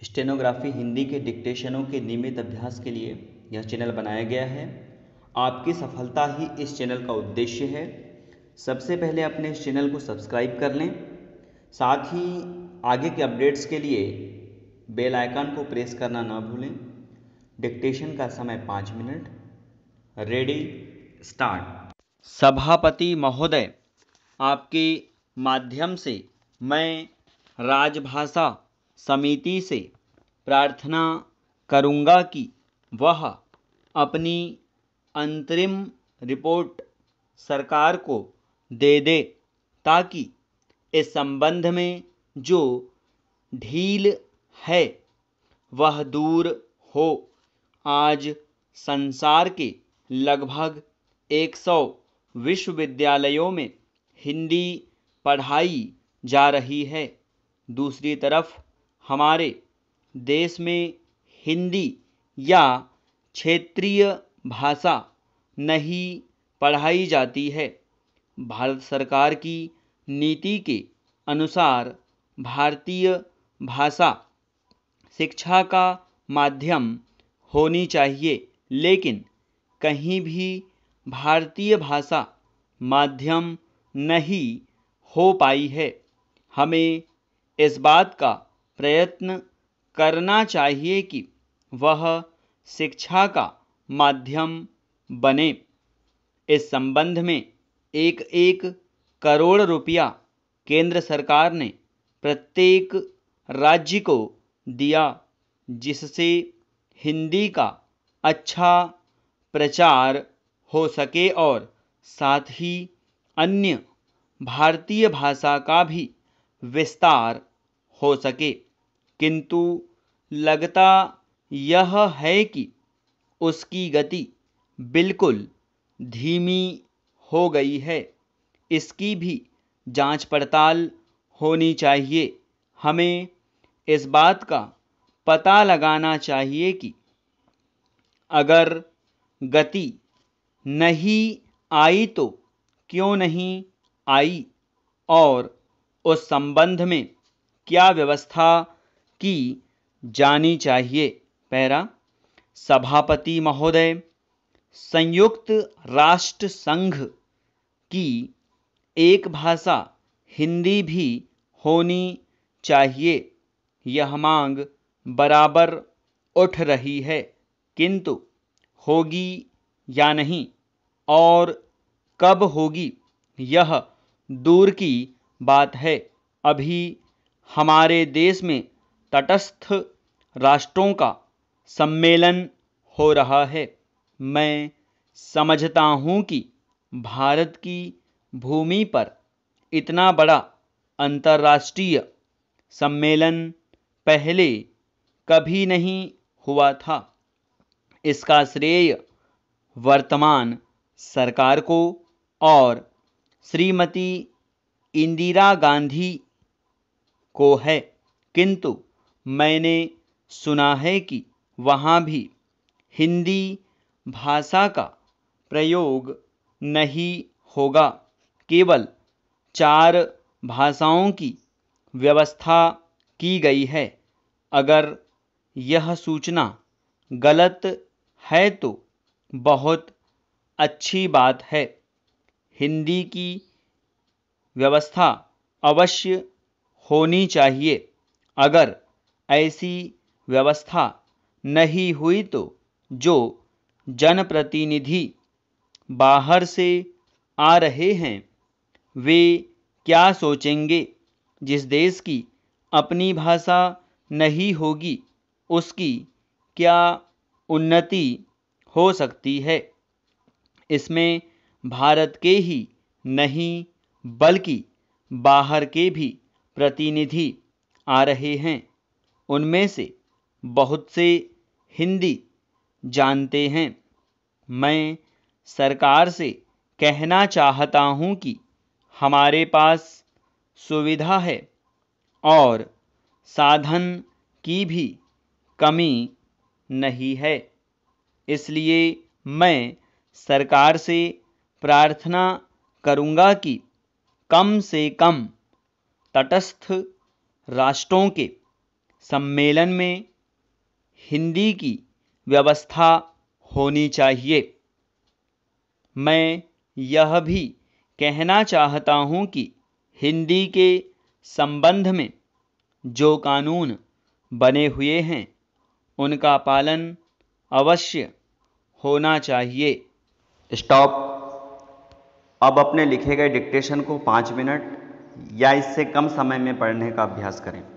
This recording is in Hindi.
स्टेनोग्राफी हिंदी के डिक्टेशनों के नियमित अभ्यास के लिए यह चैनल बनाया गया है। आपकी सफलता ही इस चैनल का उद्देश्य है। सबसे पहले अपने इस चैनल को सब्सक्राइब कर लें, साथ ही आगे के अपडेट्स के लिए बेल आइकन को प्रेस करना ना भूलें। डिक्टेशन का समय 5 मिनट। Ready, start. सभापति महोदय, आपके माध्यम से मैं राजभाषा समिति से प्रार्थना करूंगा कि वह अपनी अंतरिम रिपोर्ट सरकार को दे दे, ताकि इस संबंध में जो ढील है वह दूर हो। आज संसार के लगभग 100 विश्वविद्यालयों में हिंदी पढ़ाई जा रही है। दूसरी तरफ हमारे देश में हिंदी या क्षेत्रीय भाषा नहीं पढ़ाई जाती है। भारत सरकार की नीति के अनुसार भारतीय भाषा शिक्षा का माध्यम होनी चाहिए, लेकिन कहीं भी भारतीय भाषा माध्यम नहीं हो पाई है। हमें इस बात का प्रयत्न करना चाहिए कि वह शिक्षा का माध्यम बने। इस संबंध में 1-1 करोड़ रुपया केंद्र सरकार ने प्रत्येक राज्य को दिया, जिससे हिंदी का अच्छा प्रचार हो सके और साथ ही अन्य भारतीय भाषा का भी विस्तार हो सके। किंतु लगता यह है कि उसकी गति बिल्कुल धीमी हो गई है। इसकी भी जांच पड़ताल होनी चाहिए। हमें इस बात का पता लगाना चाहिए कि अगर गति नहीं आई तो क्यों नहीं आई और उस संबंध में क्या व्यवस्था की जानी चाहिए। पैरा, सभापति महोदय, संयुक्त राष्ट्र संघ की एक भाषा हिंदी भी होनी चाहिए। यह मांग बराबर उठ रही है, किंतु होगी या नहीं और कब होगी यह दूर की बात है। अभी हमारे देश में तटस्थ राष्ट्रों का सम्मेलन हो रहा है। मैं समझता हूँ कि भारत की भूमि पर इतना बड़ा अंतर्राष्ट्रीय सम्मेलन पहले कभी नहीं हुआ था। इसका श्रेय वर्तमान सरकार को और श्रीमती इंदिरा गांधी को है, किंतु मैंने सुना है कि वहाँ भी हिंदी भाषा का प्रयोग नहीं होगा। केवल 4 भाषाओं की व्यवस्था की गई है। अगर यह सूचना गलत है तो बहुत अच्छी बात है। हिंदी की व्यवस्था अवश्य होनी चाहिए। अगर ऐसी व्यवस्था नहीं हुई तो जो जनप्रतिनिधि बाहर से आ रहे हैं वे क्या सोचेंगे। जिस देश की अपनी भाषा नहीं होगी उसकी क्या उन्नति हो सकती है। इसमें भारत के ही नहीं बल्कि बाहर के भी प्रतिनिधि आ रहे हैं। उनमें से बहुत से हिंदी जानते हैं। मैं सरकार से कहना चाहता हूं कि हमारे पास सुविधा है और साधन की भी कमी नहीं है। इसलिए मैं सरकार से प्रार्थना करूंगा कि कम से कम तटस्थ राष्ट्रों के सम्मेलन में हिंदी की व्यवस्था होनी चाहिए। मैं यह भी कहना चाहता हूँ कि हिंदी के संबंध में जो कानून बने हुए हैं उनका पालन अवश्य होना चाहिए। स्टॉप। अब अपने लिखे गए डिक्टेशन को 5 मिनट या इससे कम समय में पढ़ने का अभ्यास करें।